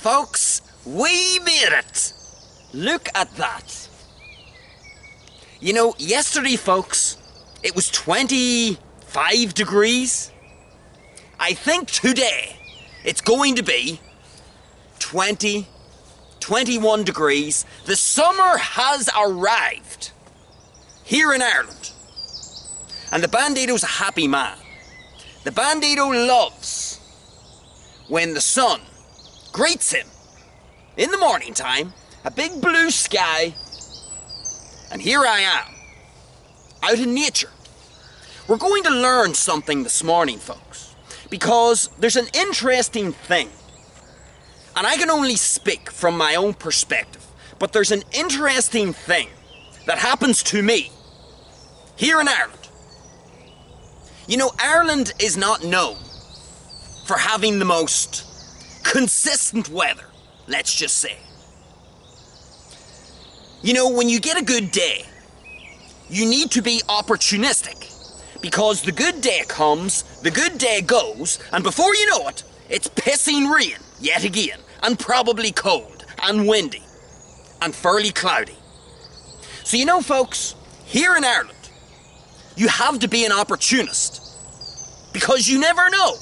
Folks, we made it! Look at that. You know, yesterday, folks, it was 25 degrees. I think today it's going to be 20, 21 degrees. The summer has arrived here in Ireland. And the Bandido's a happy man. The Bandido loves when the sun greets him in the morning time, a big blue sky, and here I am, out in nature. We're going to learn something this morning, folks, because there's an interesting thing, and I can only speak from my own perspective, but there's an interesting thing that happens to me here in Ireland. You know, Ireland is not known for having the most consistent weather, let's just say. You know, when you get a good day, you need to be opportunistic, because the good day comes, the good day goes, and before you know it, it's pissing rain yet again, and probably cold, and windy, and fairly cloudy. So you know, folks, here in Ireland, you have to be an opportunist, because you never know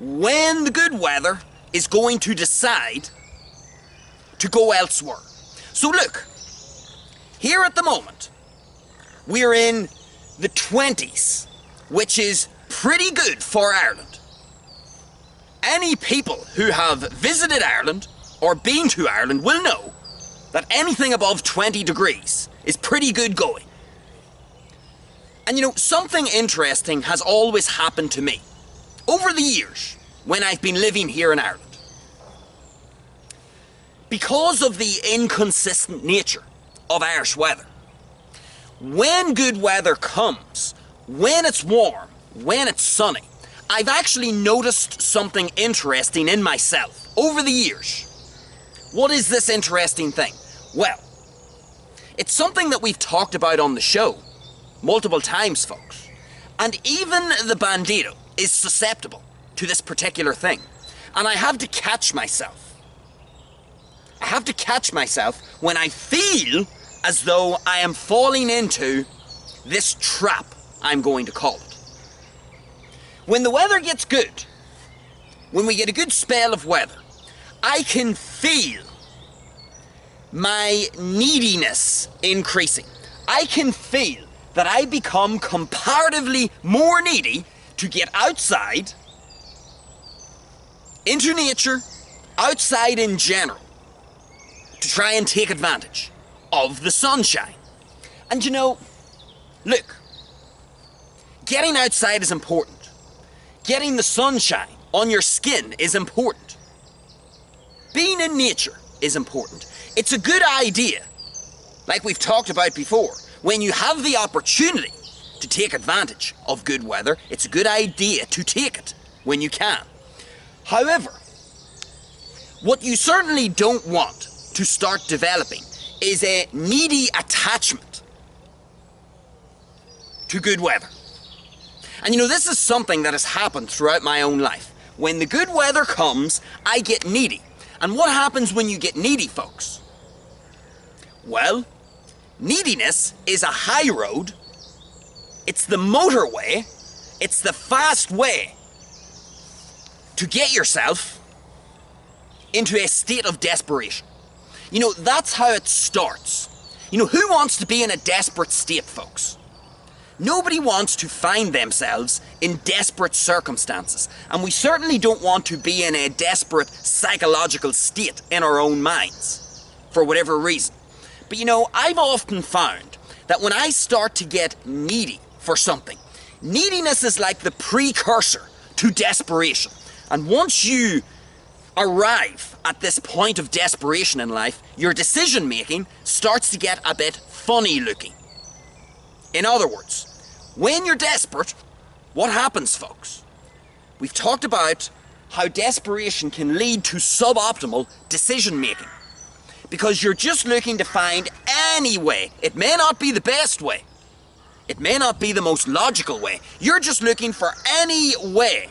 when the good weather is going to decide to go elsewhere. So look, here at the moment, we're in the 20s, which is pretty good for Ireland. Any people who have visited Ireland or been to Ireland will know that anything above 20 degrees is pretty good going. And you know, something interesting has always happened to me over the years when I've been living here in Ireland. Because of the inconsistent nature of Irish weather, when good weather comes, when it's warm, when it's sunny, I've actually noticed something interesting in myself over the years. What is this interesting thing? Well, it's something that we've talked about on the show multiple times, folks. And even the Bandido is susceptible to this particular thing. And I have to catch myself. I have to catch myself when I feel as though I am falling into this trap, I'm going to call it. When the weather gets good, when we get a good spell of weather, I can feel my neediness increasing. I can feel that I become comparatively more needy to get outside, into nature, outside in general, to try and take advantage of the sunshine. And you know, look, getting outside is important. Getting the sunshine on your skin is important. Being in nature is important. It's a good idea, like we've talked about before. When you have the opportunity to take advantage of good weather, it's a good idea to take it when you can. However, what you certainly don't want to start developing is a needy attachment to good weather. And you know, this is something that has happened throughout my own life. When the good weather comes, I get needy. And what happens when you get needy, folks? Well, neediness is a high road. It's the motorway. It's the fast way to get yourself into a state of desperation. You know, that's how it starts. You know, who wants to be in a desperate state, folks? Nobody wants to find themselves in desperate circumstances, and we certainly don't want to be in a desperate psychological state in our own minds, for whatever reason. But you know, I've often found that when I start to get needy for something, neediness is like the precursor to desperation. And once you arrive at this point of desperation in life, your decision making starts to get a bit funny looking. In other words, when you're desperate, what happens, folks? We've talked about how desperation can lead to suboptimal decision making, because you're just looking to find any way. It may not be the best way. It may not be the most logical way. You're just looking for any way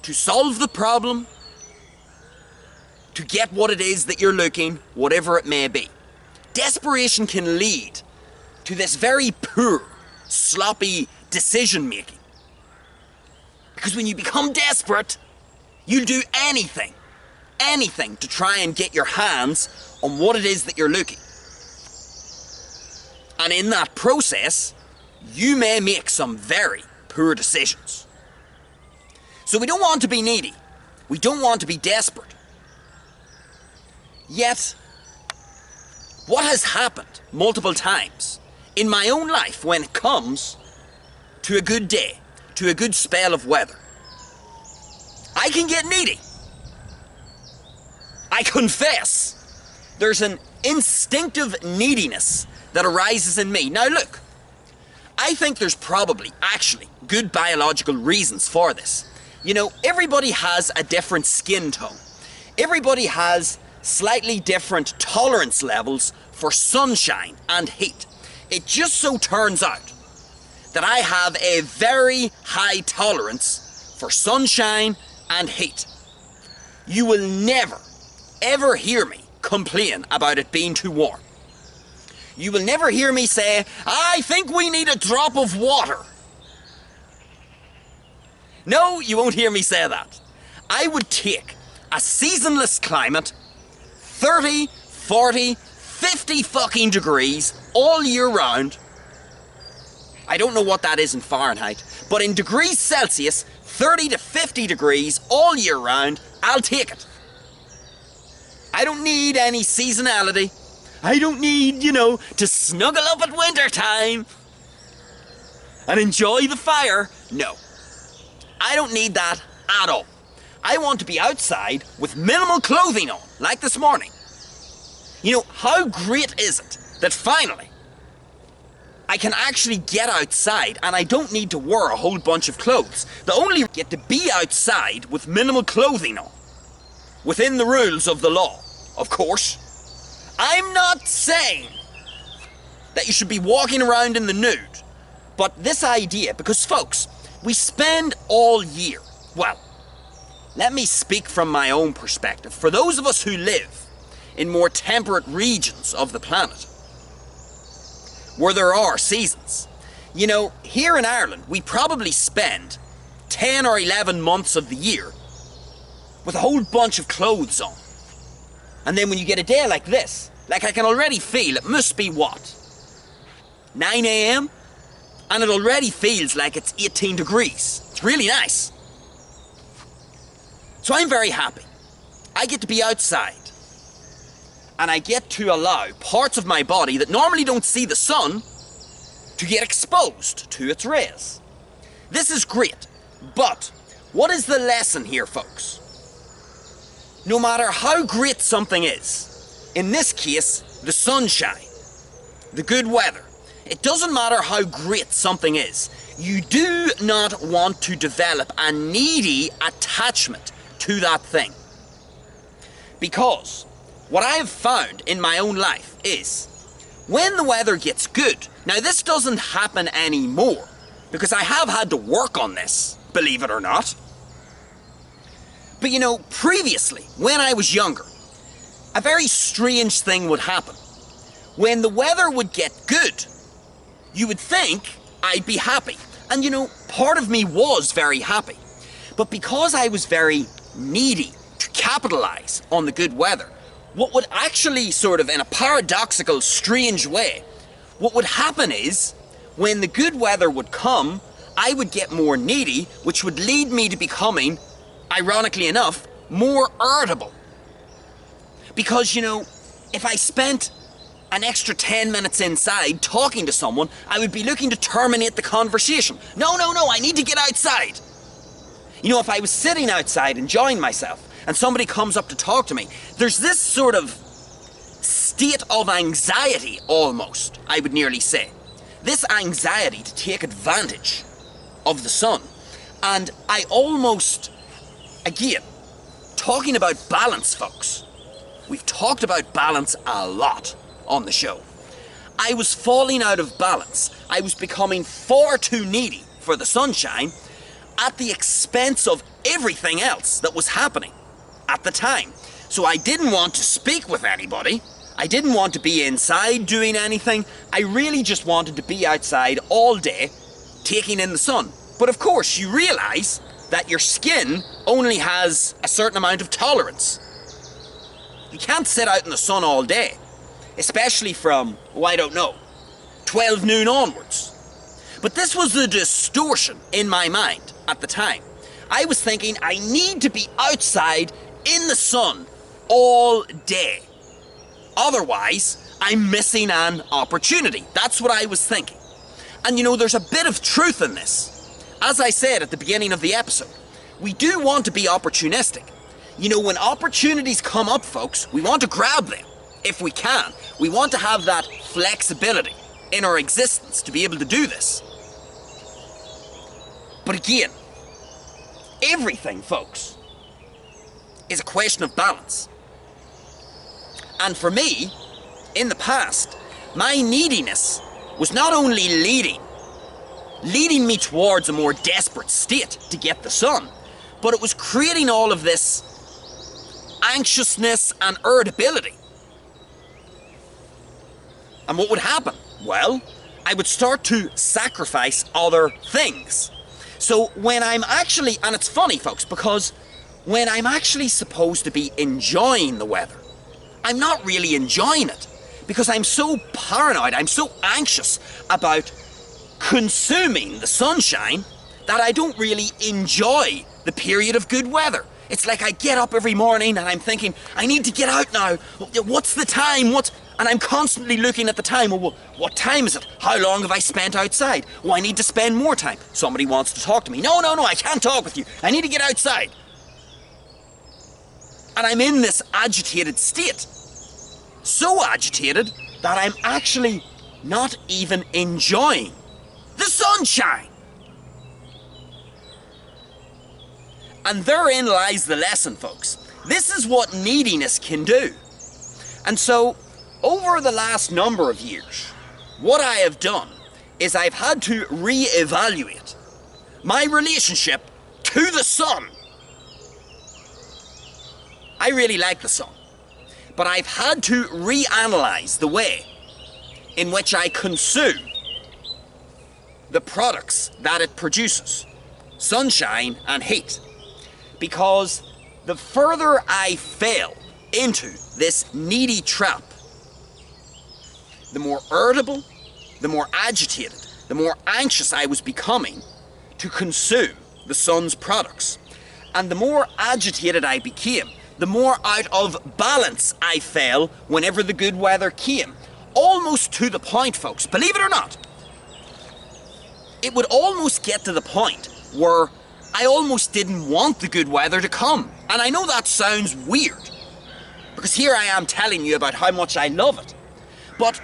to solve the problem, to get what it is that you're looking, whatever it may be. Desperation can lead to this very poor, sloppy decision making. Because when you become desperate, you'll do anything to try and get your hands on what it is that you're looking. And in that process, you may make some very poor decisions. So we don't want to be needy. We don't want to be desperate. Yet, what has happened multiple times in my own life when it comes to a good day, to a good spell of weather? I can get needy. I confess, there's an instinctive neediness that arises in me. Now look, I think there's probably actually good biological reasons for this. You know, everybody has a different skin tone. Everybody has slightly different tolerance levels for sunshine and heat. It just so turns out that I have a very high tolerance for sunshine and heat. You will never, ever hear me complain about it being too warm. You will never hear me say, I think we need a drop of water. No, you won't hear me say that. I would take a seasonless climate, 30, 40, 50 fucking degrees all year round. I don't know what that is in Fahrenheit, but in degrees Celsius, 30 to 50 degrees all year round, I'll take it. I don't need any seasonality. I don't need, to snuggle up at winter time and enjoy the fire. No, I don't need that at all. I want to be outside with minimal clothing on, like this morning. How great is it that finally I can actually get outside and I don't need to wear a whole bunch of clothes. The only get to be outside with minimal clothing on, within the rules of the law, of course. I'm not saying that you should be walking around in the nude, but this idea, because folks, we spend all year, well, let me speak from my own perspective. For those of us who live in more temperate regions of the planet, where there are seasons, here in Ireland, we probably spend 10 or 11 months of the year with a whole bunch of clothes on. And then when you get a day like this, I can already feel it must be what? 9 a.m? And it already feels like it's 18 degrees. It's really nice. So I'm very happy. I get to be outside. And I get to allow parts of my body that normally don't see the sun to get exposed to its rays. This is great. But what is the lesson here, folks? No matter how great something is, in this case, the sunshine, the good weather, it doesn't matter how great something is, you do not want to develop a needy attachment to that thing. Because what I have found in my own life is, when the weather gets good, now this doesn't happen anymore, because I have had to work on this, believe it or not. But previously, when I was younger, a very strange thing would happen. When the weather would get good, you would think I'd be happy. And part of me was very happy. But because I was very needy to capitalize on the good weather, what would actually sort of, in a paradoxical, strange way, what would happen is, when the good weather would come, I would get more needy, which would lead me to becoming, ironically enough, more irritable. Because, if I spent an extra 10 minutes inside talking to someone, I would be looking to terminate the conversation. No, I need to get outside. If I was sitting outside enjoying myself and somebody comes up to talk to me, there's this sort of state of anxiety almost, I would nearly say. This anxiety to take advantage of the sun. And I almost, again, talking about balance, folks. We've talked about balance a lot on the show. I was falling out of balance. I was becoming far too needy for the sunshine at the expense of everything else that was happening at the time. So I didn't want to speak with anybody. I didn't want to be inside doing anything. I really just wanted to be outside all day, taking in the sun. But of course, you realise that your skin only has a certain amount of tolerance. You can't sit out in the sun all day, especially from, oh, I don't know, 12 noon onwards. But this was the distortion in my mind at the time. I was thinking I need to be outside in the sun all day. Otherwise, I'm missing an opportunity. That's what I was thinking. And you know, there's a bit of truth in this. As I said at the beginning of the episode, we do want to be opportunistic. You know, when opportunities come up, folks, we want to grab them if we can. We want to have that flexibility in our existence to be able to do this. But again, everything, folks, is a question of balance. And for me, in the past, my neediness was not only leading me towards a more desperate state to get the sun, but it was creating all of this anxiousness and irritability. And what would happen? Well, I would start to sacrifice other things. So when I'm actually, and it's funny, folks, because when I'm actually supposed to be enjoying the weather, I'm not really enjoying it because I'm so paranoid, I'm so anxious about consuming the sunshine that I don't really enjoy the period of good weather. It's like I get up every morning and I'm thinking, I need to get out now. What's the time? And I'm constantly looking at the time. Well, what time is it? How long have I spent outside? Oh, I need to spend more time. Somebody wants to talk to me. No, I can't talk with you. I need to get outside. And I'm in this agitated state. So agitated that I'm actually not even enjoying the sunshine. And therein lies the lesson, folks. This is what neediness can do. And so, over the last number of years, what I have done is I've had to re-evaluate my relationship to the sun. I really like the sun, but I've had to reanalyze the way in which I consume the products that it produces, sunshine and heat, because the further I fell into this needy trap, the more irritable, the more agitated, the more anxious I was becoming to consume the sun's products. And the more agitated I became, the more out of balance I fell whenever the good weather came. Almost to the point, folks, believe it or not, it would almost get to the point where I almost didn't want the good weather to come. And I know that sounds weird, because here I am telling you about how much I love it. But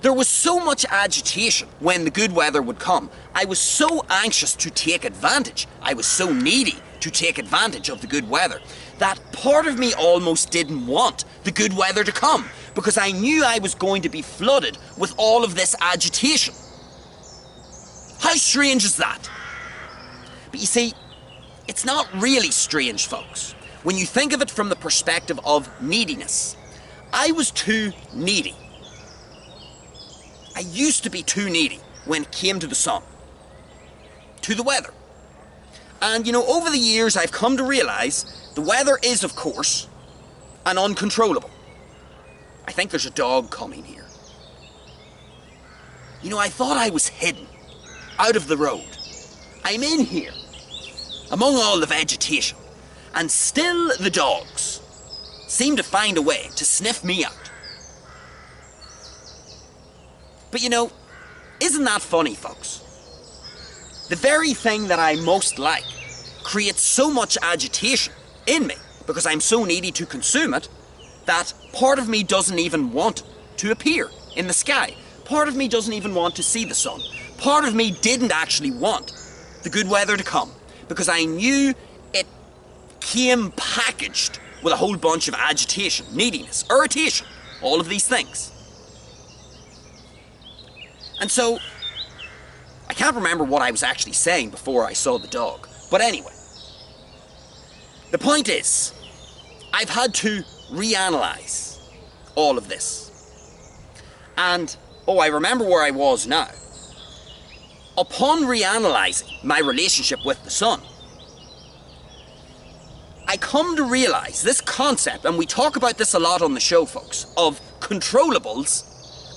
there was so much agitation when the good weather would come. I was so anxious to take advantage. I was so needy to take advantage of the good weather that part of me almost didn't want the good weather to come because I knew I was going to be flooded with all of this agitation. How strange is that? But you see, it's not really strange, folks, when you think of it from the perspective of neediness. I was too needy. I used to be too needy when it came to the sun, to the weather. And you know, over the years I've come to realise the weather is, of course, an uncontrollable. I think there's a dog coming here. You know, I thought I was hidden, out of the road. I'm in here, among all the vegetation, and still the dogs seem to find a way to sniff me out. But you know, isn't that funny, folks? The very thing that I most like creates so much agitation in me because I'm so needy to consume it that part of me doesn't even want to appear in the sky. Part of me doesn't even want to see the sun. Part of me didn't actually want the good weather to come because I knew it came packaged with a whole bunch of agitation, neediness, irritation, all of these things. And so, I can't remember what I was actually saying before I saw the dog. But anyway, the point is, I've had to reanalyze all of this. And, oh, I remember where I was now. Upon reanalyzing my relationship with the sun, I come to realize this concept, and we talk about this a lot on the show, folks, of controllables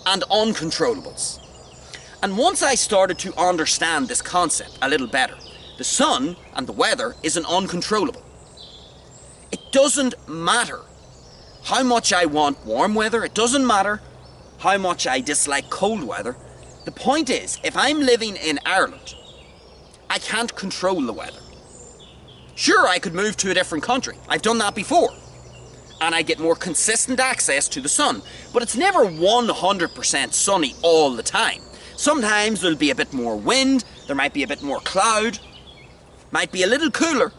and uncontrollables. And once I started to understand this concept a little better, the sun and the weather is an uncontrollable. It doesn't matter how much I want warm weather, it doesn't matter how much I dislike cold weather. The point is, if I'm living in Ireland, I can't control the weather. Sure, I could move to a different country. I've done that before. And I get more consistent access to the sun. But it's never 100% sunny all the time. Sometimes there'll be a bit more wind, there might be a bit more cloud, might be a little cooler.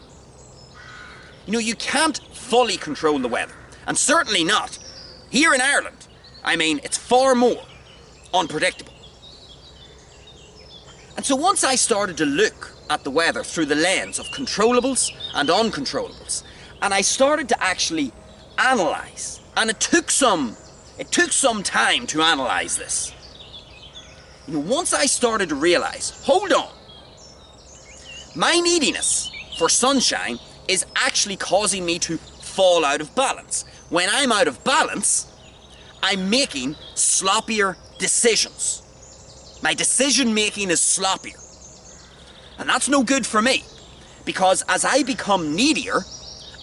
You know, you can't fully control the weather. And certainly not here in Ireland. I mean, it's far more unpredictable. And so once I started to look at the weather through the lens of controllables and uncontrollables, and I started to actually analyse, and it took some time to analyse this. You know, once I started to realise, hold on, my neediness for sunshine is actually causing me to fall out of balance. When I'm out of balance, I'm making sloppier decisions. My decision making is sloppier. And that's no good for me, because as I become needier,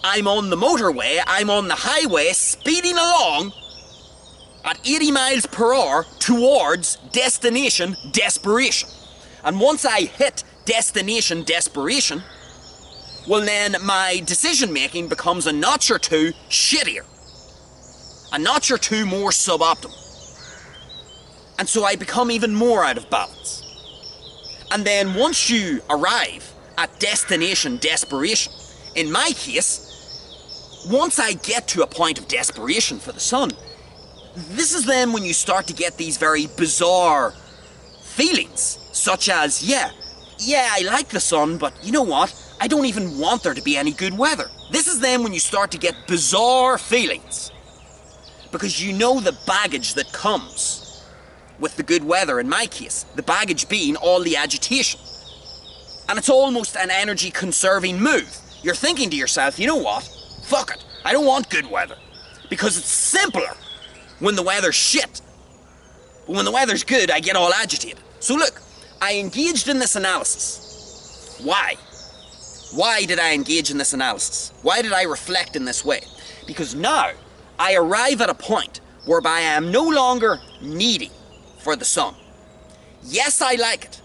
I'm on the motorway, I'm on the highway, speeding along at 80 miles per hour towards Destination Desperation. And once I hit Destination Desperation, well then my decision making becomes a notch or two shittier. A notch or two more suboptimal. And so I become even more out of balance. And then once you arrive at Destination Desperation, in my case, once I get to a point of desperation for the sun, this is then when you start to get these very bizarre feelings, such as, yeah, I like the sun, but you know what? I don't even want there to be any good weather. This is then when you start to get bizarre feelings, because you know the baggage that comes with the good weather, in my case, the baggage being all the agitation. And it's almost an energy conserving move. You're thinking to yourself, you know what? Fuck it, I don't want good weather, because it's simpler when the weather's shit. But when the weather's good, I get all agitated. So look, I engaged in this analysis. Why? Why did I engage in this analysis? Why did I reflect in this way? Because now I arrive at a point whereby I am no longer needy for the sun. Yes, I like it.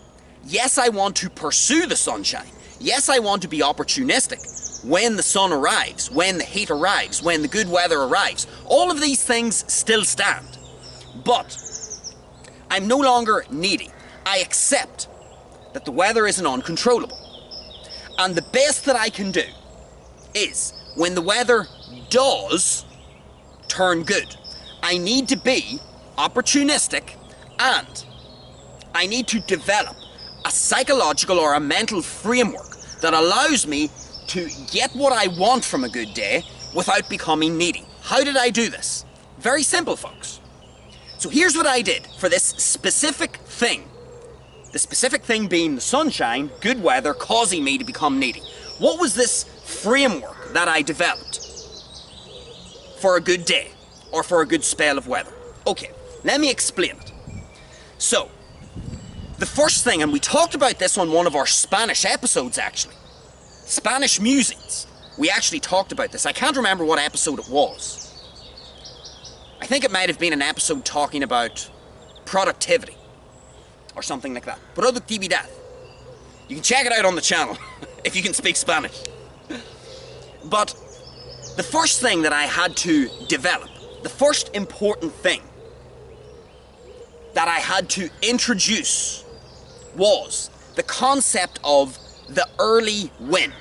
Yes, I want to pursue the sunshine. Yes, I want to be opportunistic when the sun arrives, when the heat arrives, when the good weather arrives. All of these things still stand. But I'm no longer needy. I accept that the weather is an uncontrollable. And the best that I can do is, when the weather does turn good, I need to be opportunistic, and I need to develop a psychological or a mental framework that allows me to get what I want from a good day without becoming needy. How did I do this? Very simple, folks. So here's what I did for this specific thing. The specific thing being the sunshine, good weather, causing me to become needy. What was this framework that I developed for a good day or for a good spell of weather? Okay, let me explain it. So, the first thing, and we talked about this on one of our Spanish episodes actually, Spanish musings. We actually talked about this. I can't remember what episode it was. I think it might have been an episode talking about productivity or something like that. Productividad. You can check it out on the channel if you can speak Spanish. But the first thing that I had to develop, the first important thing that I had to introduce was the concept of the early win.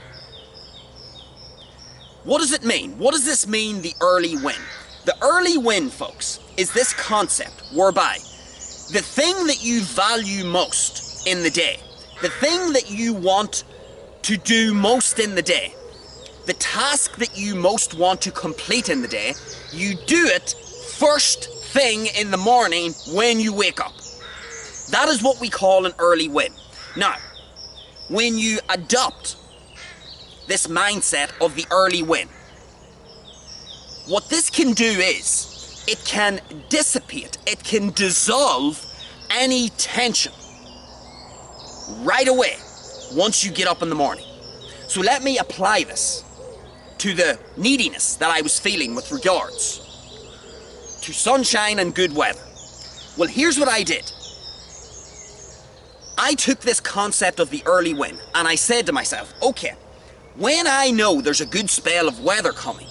What does it mean? What does this mean, the early win? The early win, folks, is this concept whereby the thing that you value most in the day, the thing that you want to do most in the day, the task that you most want to complete in the day, you do it first thing in the morning when you wake up. That is what we call an early win. Now, when you adopt this mindset of the early win, what this can do is, it can dissipate, it can dissolve any tension right away once you get up in the morning. So let me apply this to the neediness that I was feeling with regards to sunshine and good weather. Well, here's what I did. I took this concept of the early win and I said to myself, okay, when I know there's a good spell of weather coming,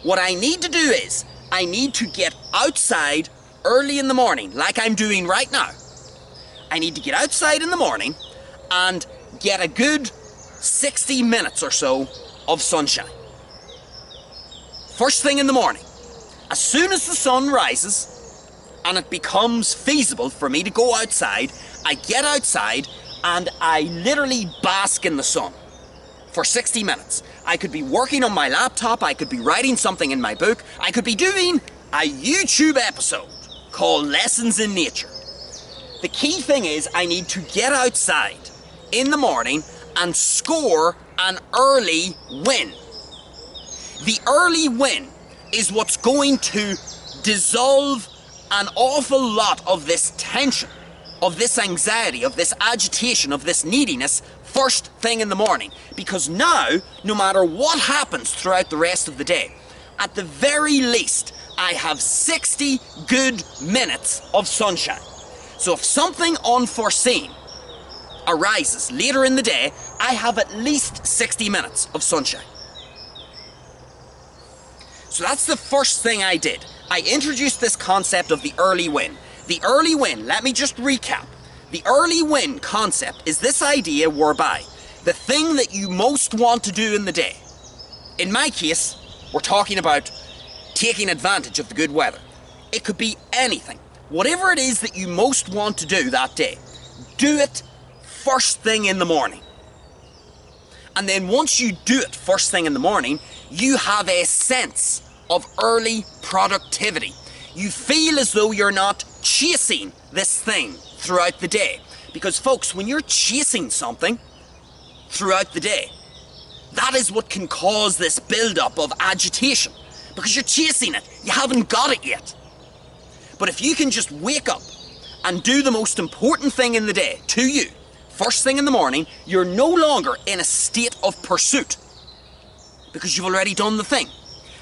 what I need to do is, I need to get outside early in the morning, like I'm doing right now. I need to get outside in the morning and get a good 60 minutes or so of sunshine. First thing in the morning. As soon as the sun rises and it becomes feasible for me to go outside, I get outside and I literally bask in the sun for 60 minutes. I could be working on my laptop, I could be writing something in my book, I could be doing a YouTube episode called Lessons in Nature. The key thing is I need to get outside in the morning and score an early win. The early win is what's going to dissolve an awful lot of this tension, of this anxiety, of this agitation, of this neediness first thing in the morning. Because now, no matter what happens throughout the rest of the day, at the very least, I have 60 good minutes of sunshine. So if something unforeseen arises later in the day, I have at least 60 minutes of sunshine. So that's the first thing I did. I introduced this concept of the early win. The early win, let me just recap. The early win concept is this idea whereby the thing that you most want to do in the day, in my case, we're talking about taking advantage of the good weather. It could be anything. Whatever it is that you most want to do that day, do it first thing in the morning. And then once you do it first thing in the morning, you have a sense of early productivity. You feel as though you're not chasing this thing throughout the day. Because folks, when you're chasing something throughout the day, that is what can cause this build-up of agitation. Because you're chasing it, you haven't got it yet. But if you can just wake up and do the most important thing in the day to you, first thing in the morning, you're no longer in a state of pursuit because you've already done the thing.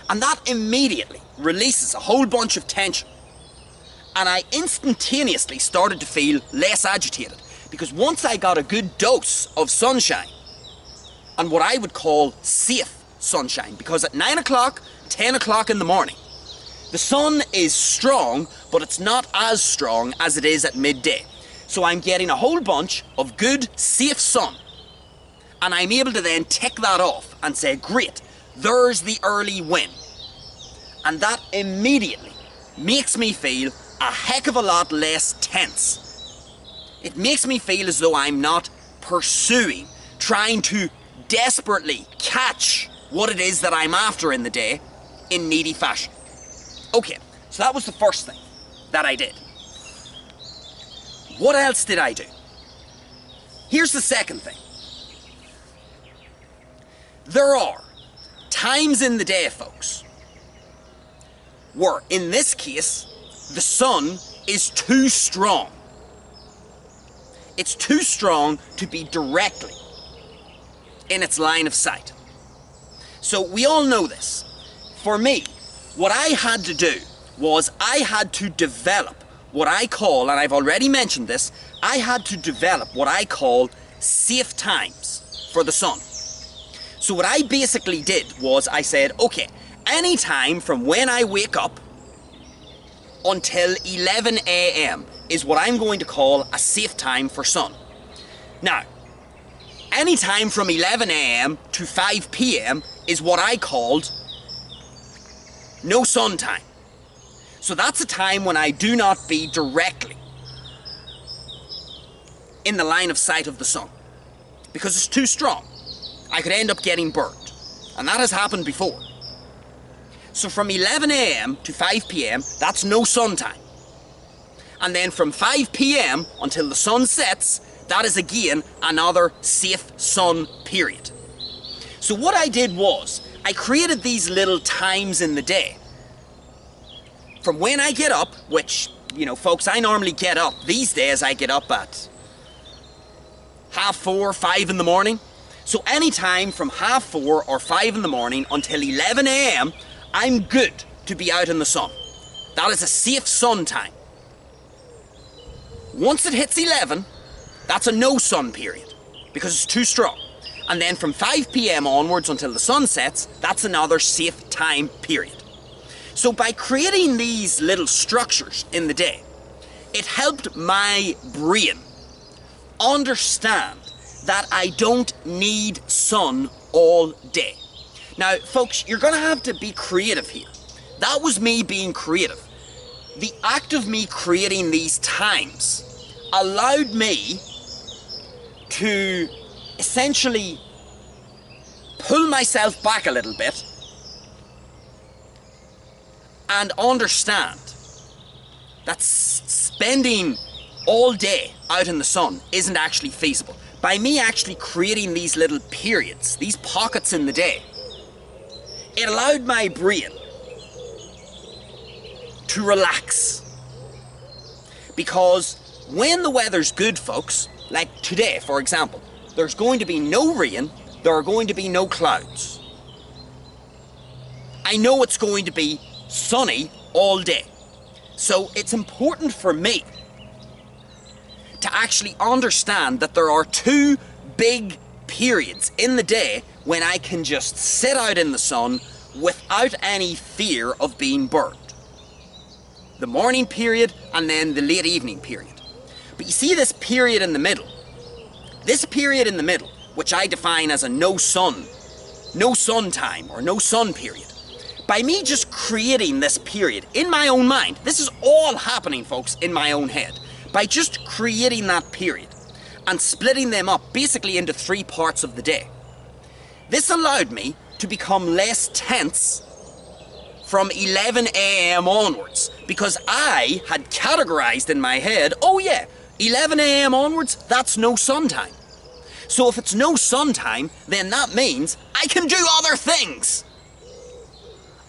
And that immediately releases a whole bunch of tension. And I instantaneously started to feel less agitated because once I got a good dose of sunshine, and what I would call safe sunshine, because at 9 o'clock, 10 o'clock in the morning, the sun is strong, but it's not as strong as it is at midday. So I'm getting a whole bunch of good, safe sun. And I'm able to then tick that off and say, great, there's the early win. And that immediately makes me feel a heck of a lot less tense. It makes me feel as though I'm not pursuing, trying to desperately catch what it is that I'm after in the day in needy fashion. Okay, so that was the first thing that I did. What else did I do? Here's the second thing. There are times in the day, folks, where, in this case, the sun is too strong. It's too strong to be directly in its line of sight. So we all know this. For me, what I had to do was I had to develop what I call, and I've already mentioned this, I had to develop what I call safe times for the sun. So what I basically did was I said, okay, any time from when I wake up until 11 a.m. is what I'm going to call a safe time for sun. Now, any time from 11 a.m. to 5 p.m. is what I called no sun time. So that's a time when I do not be directly in the line of sight of the sun because it's too strong. I could end up getting burned. And that has happened before. So from 11 a.m. to 5 p.m, that's no sun time. And then from 5 p.m. until the sun sets, that is again another safe sun period. So what I did was, I created these little times in the day. From when I get up, which, you know, folks, I normally get up. These days I get up at 4:30, 5 in the morning. So anytime from 4:30 or 5 in the morning until 11 a.m, I'm good to be out in the sun. That is a safe sun time. Once it hits 11, that's a no sun period, because it's too strong. And then from 5 p.m. onwards until the sun sets, that's another safe time period. So by creating these little structures in the day, it helped my brain understand that I don't need sun all day. Now, folks, you're going to have to be creative here. That was me being creative. The act of me creating these times allowed me to essentially pull myself back a little bit and understand that spending all day out in the sun isn't actually feasible. By me actually creating these little periods, these pockets in the day, it allowed my brain to relax. Because when the weather's good, folks, like today, for example, there's going to be no rain, there are going to be no clouds. I know it's going to be sunny all day. So it's important for me to actually understand that there are two big periods in the day when I can just sit out in the sun without any fear of being burned. The morning period and then the late evening period. But you see this period in the middle. This period in the middle, which I define as a no sun time or no sun period. By me just creating this period in my own mind, this is all happening, folks, in my own head. By just creating that period and splitting them up basically into 3 parts of the day. This allowed me to become less tense from 11 a.m. onwards, because I had categorized in my head, oh yeah, 11 a.m. onwards, that's no sun time. So if it's no sun time, then that means I can do other things.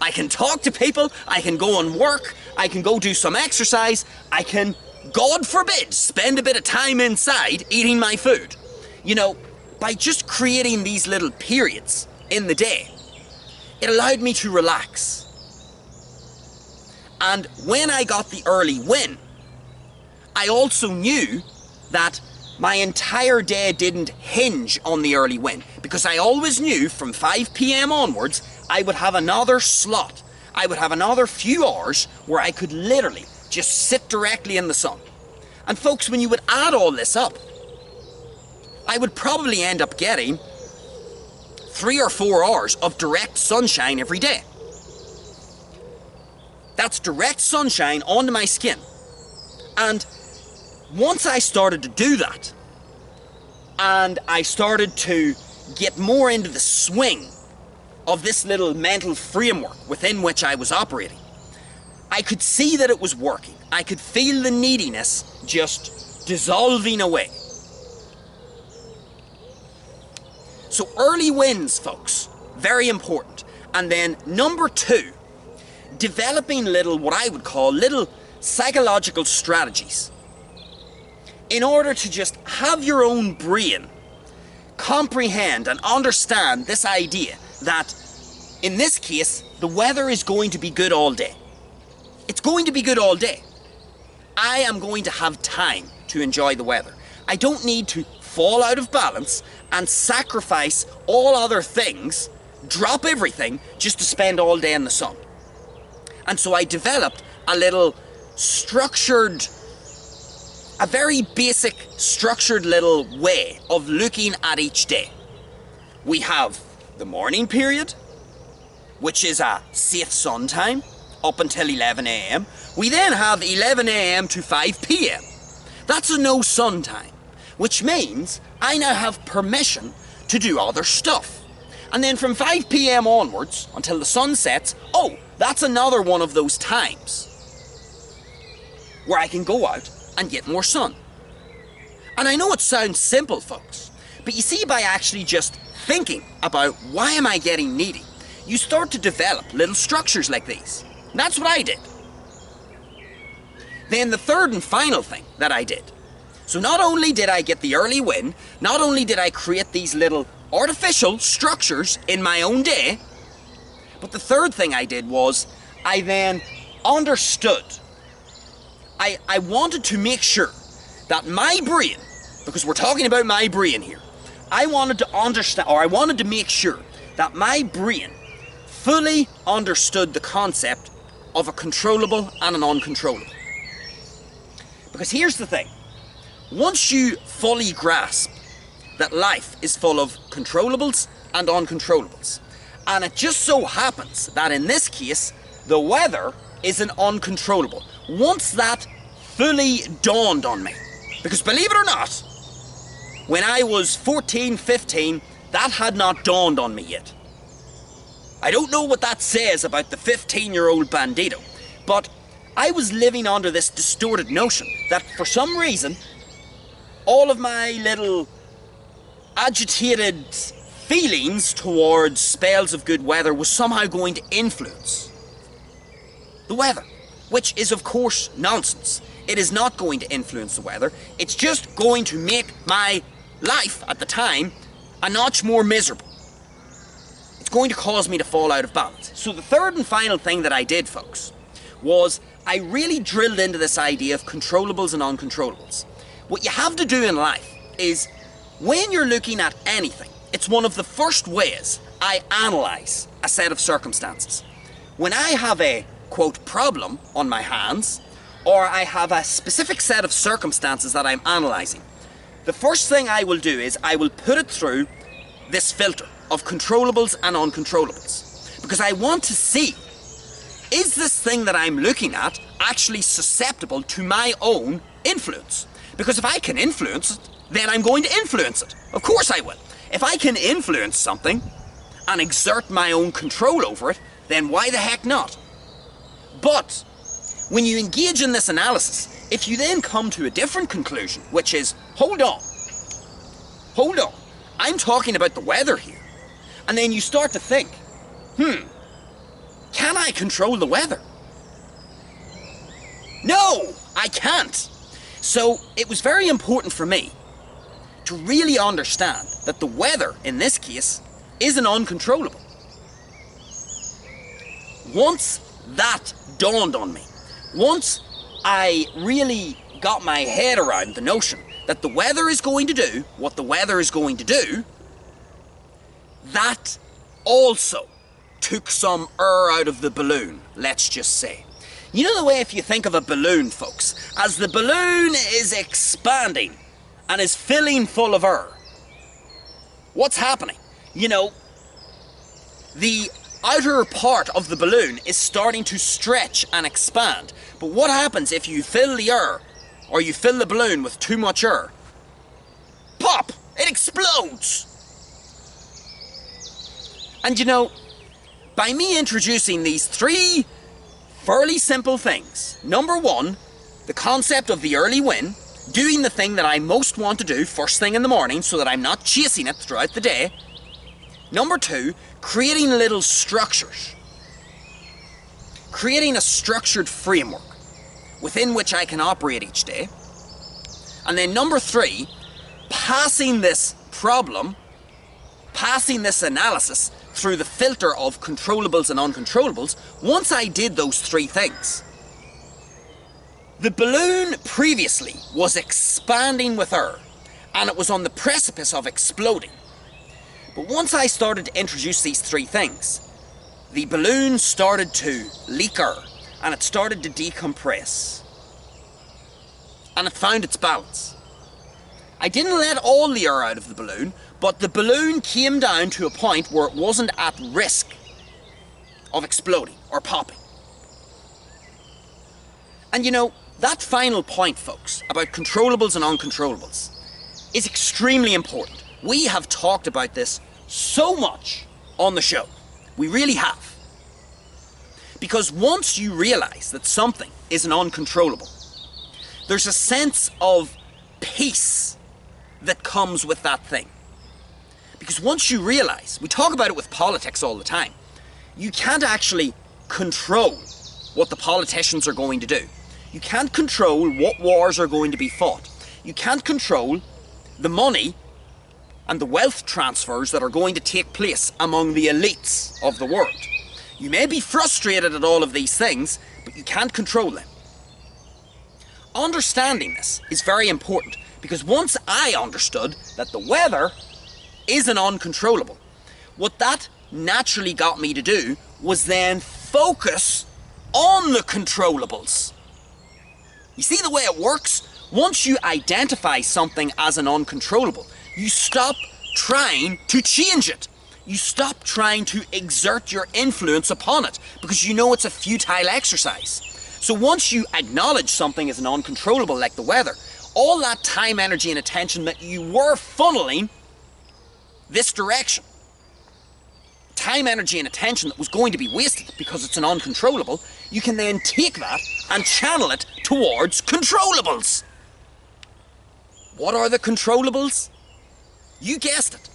I can talk to people, I can go and work, I can go do some exercise, I can, God forbid, spend a bit of time inside eating my food. You know, by just creating these little periods in the day, it allowed me to relax. And when I got the early win, I also knew that my entire day didn't hinge on the early win, because I always knew from 5 p.m. onwards, I would have another slot. I would have another few hours where I could literally just sit directly in the sun. And folks, when you would add all this up, I would probably end up getting 3 or 4 hours of direct sunshine every day. That's direct sunshine onto my skin. And once I started to do that, and I started to get more into the swing of this little mental framework within which I was operating, I could see that it was working. I could feel the neediness just dissolving away. So early wins, folks, very important. And then number 2, developing little, what I would call little psychological strategies in order to just have your own brain comprehend and understand this idea that in this case, the weather is going to be good all day. It's going to be good all day. I am going to have time to enjoy the weather. I don't need to fall out of balance and sacrifice all other things, drop everything, just to spend all day in the sun. And so I developed a little structured, a very basic structured little way of looking at each day. We have the morning period, which is a safe sun time, up until 11 a.m. We then have 11 a.m. to 5 p.m. That's a no sun time, which means I now have permission to do other stuff. And then from 5 p.m. onwards, until the sun sets, oh, that's another one of those times where I can go out and get more sun. And I know it sounds simple, folks, but you see, by actually just thinking about why am I getting needy, you start to develop little structures like these. And that's what I did. Then the third and final thing that I did. So not only did I get the early win, not only did I create these little artificial structures in my own day, but the third thing I did was I then understood. I wanted to make sure that my brain, because we're talking about my brain here, I wanted to understand, or I wanted to make sure that my brain fully understood the concept of a controllable and an uncontrollable. Because here's the thing, once you fully grasp that life is full of controllables and uncontrollables, and it just so happens that in this case, the weather is an uncontrollable. Once that fully dawned on me, because believe it or not, when I was 14, 15, that had not dawned on me yet. I don't know what that says about the 15-year-old Bandido, but I was living under this distorted notion that for some reason, all of my little agitated feelings towards spells of good weather was somehow going to influence the weather, which is of course nonsense. It is not going to influence the weather. It's just going to make my life at the time a notch more miserable. It's going to cause me to fall out of balance. So the third and final thing that I did, folks, was I really drilled into this idea of controllables and uncontrollables. What you have to do in life is, when you're looking at anything, it's one of the first ways I analyse a set of circumstances. When I have a, quote, problem on my hands, or I have a specific set of circumstances that I'm analysing, the first thing I will do is I will put it through this filter of controllables and uncontrollables. Because I want to see, is this thing that I'm looking at actually susceptible to my own influence? Because if I can influence it, then I'm going to influence it. Of course I will. If I can influence something and exert my own control over it, then why the heck not? But when you engage in this analysis, if you then come to a different conclusion, which is, hold on, I'm talking about the weather here. And then you start to think, can I control the weather? No, I can't. So it was very important for me to really understand that the weather, in this case, is an uncontrollable. Once that dawned on me, once I really got my head around the notion that the weather is going to do what the weather is going to do, that also took some air out of the balloon, let's just say. You know the way if you think of a balloon, folks, as the balloon is expanding and is filling full of air, what's happening? You know, the outer part of the balloon is starting to stretch and expand. But what happens if you fill the air, or you fill the balloon with too much air? Pop! It explodes! And you know, by me introducing these three fairly simple things. Number one, the concept of the early win, doing the thing that I most want to do first thing in the morning so that I'm not chasing it throughout the day. Number two, creating little structures. Creating a structured framework within which I can operate each day. And then number three, passing this problem, passing this analysis through the filter of controllables and uncontrollables. Once I did those three things, the balloon previously was expanding with air and it was on the precipice of exploding. But once I started to introduce these three things, the balloon started to leak air and it started to decompress. And it found its balance. I didn't let all the air out of the balloon, but the balloon came down to a point where it wasn't at risk of exploding or popping. And you know, that final point, folks, about controllables and uncontrollables is extremely important. We have talked about this so much on the show. We really have. Because once you realize that something is an uncontrollable, there's a sense of peace that comes with that thing. Because once you realize, we talk about it with politics all the time, you can't actually control what the politicians are going to do. You can't control what wars are going to be fought. You can't control the money and the wealth transfers that are going to take place among the elites of the world. You may be frustrated at all of these things, but you can't control them. Understanding this is very important, because once I understood that the weather is an uncontrollable, what that naturally got me to do was then focus on the controllables. You see the way it works? Once you identify something as an uncontrollable, you stop trying to change it. You stop trying to exert your influence upon it, because you know it's a futile exercise. So once you acknowledge something as an uncontrollable like the weather, all that time, energy and attention that you were funneling this direction, time, energy and attention that was going to be wasted because it's an uncontrollable, you can then take that and channel it towards controllables. What are the controllables? You guessed it.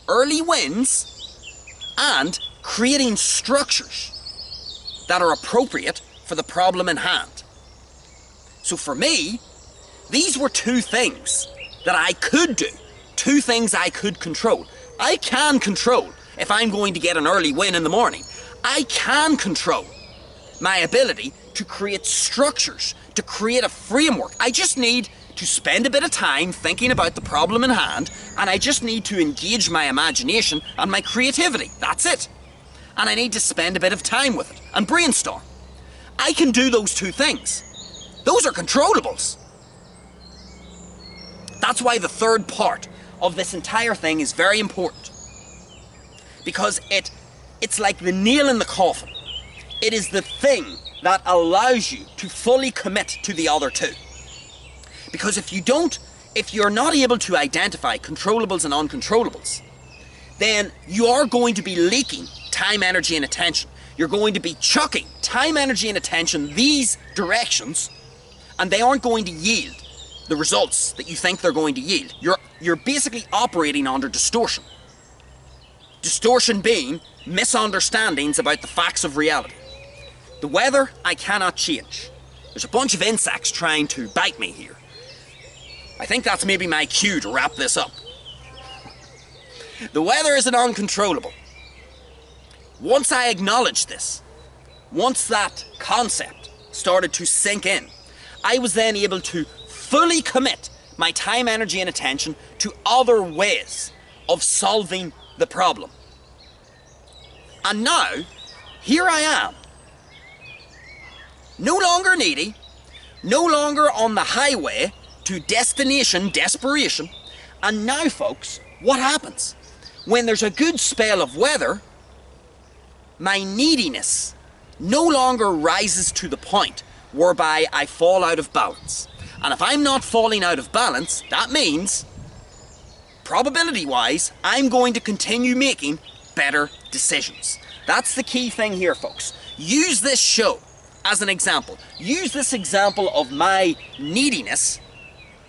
Early wins and creating structures that are appropriate for the problem in hand. So for me, these were two things that I could do. Two things I could control. I can control if I'm going to get an early win in the morning. I can control my ability to create structures, to create a framework. I just need to spend a bit of time thinking about the problem in hand, and I just need to engage my imagination and my creativity. That's it. And I need to spend a bit of time with it and brainstorm. I can do those two things. Those are controllables. That's why the third part of this entire thing is very important. Because it's like the nail in the coffin. It is the thing that allows you to fully commit to the other two. Because if you're not able to identify controllables and uncontrollables, then you are going to be leaking time, energy and attention. You're going to be chucking time, energy and attention these directions, and they aren't going to yield the results that you think they're going to yield. You're basically operating under distortion. Distortion being misunderstandings about the facts of reality. The weather, I cannot change. There's a bunch of insects trying to bite me here. I think that's maybe my cue to wrap this up. The weather is an uncontrollable. Once I acknowledged this, once that concept started to sink in, I was then able to fully commit my time, energy and attention to other ways of solving the problem. And now, here I am. No longer needy, no longer on the highway to Destination Desperation. And now, folks, what happens? When there's a good spell of weather, my neediness no longer rises to the point whereby I fall out of balance. And if I'm not falling out of balance, that means, probability-wise, I'm going to continue making better decisions. That's the key thing here, folks. Use this show as an example. Use this example of my neediness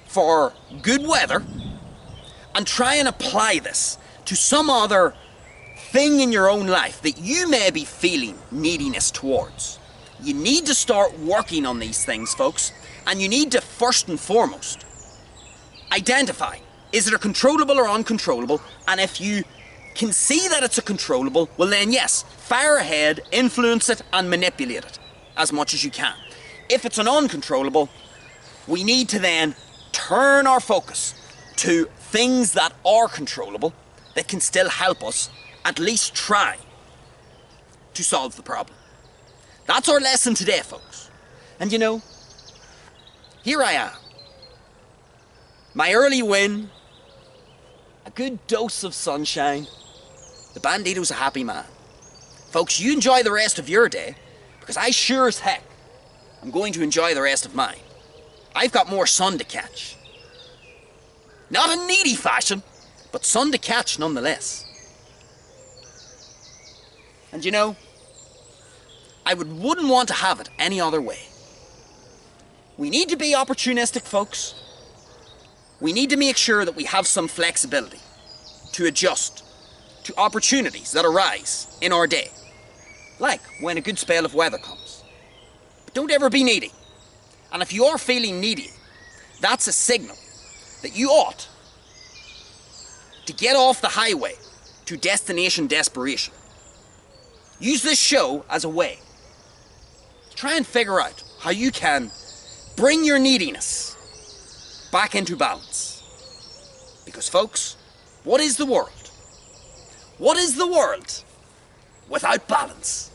for good weather and try and apply this to some other thing in your own life that you may be feeling neediness towards. You need to start working on these things, folks, and you need to first and foremost identify, is it a controllable or uncontrollable? And if you can see that it's a controllable, well then yes, fire ahead, influence it and manipulate it as much as you can. If it's an uncontrollable, we need to then turn our focus to things that are controllable, that can still help us at least try to solve the problem. That's our lesson today, folks. And you know, here I am. My early win, a good dose of sunshine. The Bandido's a happy man. Folks, you enjoy the rest of your day, because I sure as heck am going to enjoy the rest of mine. I've got more sun to catch. Not in needy fashion, but sun to catch nonetheless. And you know, I wouldn't want to have it any other way. We need to be opportunistic, folks. We need to make sure that we have some flexibility to adjust to opportunities that arise in our day, like when a good spell of weather comes. But don't ever be needy. And if you are feeling needy, that's a signal that you ought to get off the highway to Destination Desperation. Use this show as a way to try and figure out how you can bring your neediness back into balance. Because folks, what is the world? What is the world without balance?